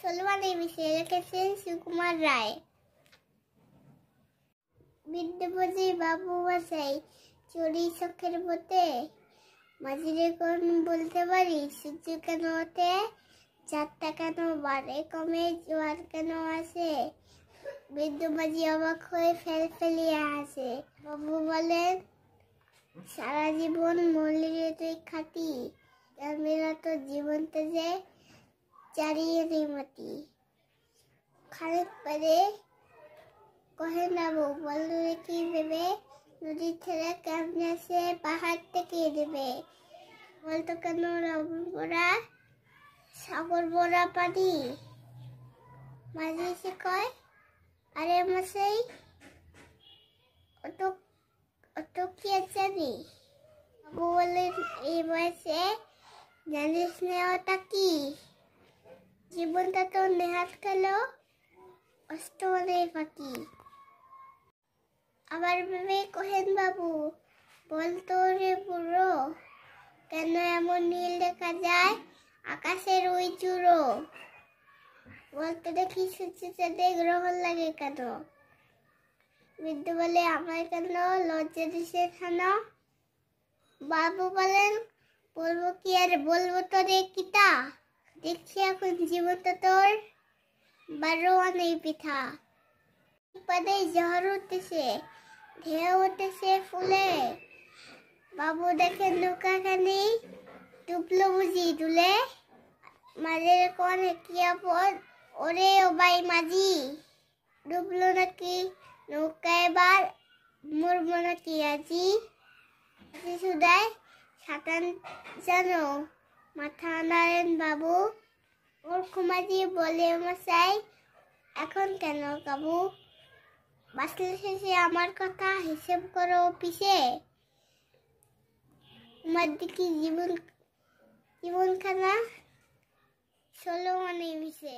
ষোলবারে মিশে লিখেছেন সুকুমার রায়। বিদ্যাপতি বাবু ভাষাই চড়ি চোখের পথে, মাঝিরে কোন বলতে পারি সূর্য কেন ওঠে, চারটা কেন বারে কমে জোয়ার কেন আসে, বৃদ্ধ মাঝি অবাক হয়ে ফেলিয়া হাসে। বাবু বলেন, সারা জীবন মলিরে তুই খাটি, মেয়েরা তো জীবনটা যে চারিয়ে নেই মাটি। খানিক পরে কহে নাবো বললে কি দেবে, নদীর ছেলে কেমনে সে পাহাড় থেকে দেবে, বলতো কেন লবণ পোড়া সাগর বড়া পানি। মাঝি এসে কয়, আরে মশাই অত কি জানি। বাবু বললেন, এই বয়সে জানিস না ওটা কি, জীবনটা তো নেহাত খেলো অষ্টমনে ফাঁকি। আবার ভেবে কহেন, বাবু বলতো রে বুড়ো, কেন এমন নীল দেখা যায় আকাশের ওই চূড়ো, বলতে দেখি সূর্য চাঁদে গ্রহণ লাগে কেন। বৃদ্ধ বলে, আমায় কেন লজ্জা দিছে খানো। বাবু বলেন, বলবো কি আর বলবো তো রে কিতা, দেখছি এখন জীবনটা তোর 12 আনাই পিঠা। পদে ঝড় উঠতেছে, ঢেউ উঠতেছে ফুলে, বাবু দেখেন নৌকাখানি ডুবলো বুঝি দুলে, মাঝের কোণে কি আপদ ওরে ও বাই মাঝি, ডুবলো নাকি নৌকা এবার মরবো নাকি আজি। সুদায় সাঁতার জানো মাথা নাড়েন বাবু, মূর্খ মাঝি বলে, মশাই এখন কেন কাবু, বাঁচলে শেষে আমার কথা হিসেব করো পিছে, তোমার দিকে জীবনখানা 16 আনে মিশে।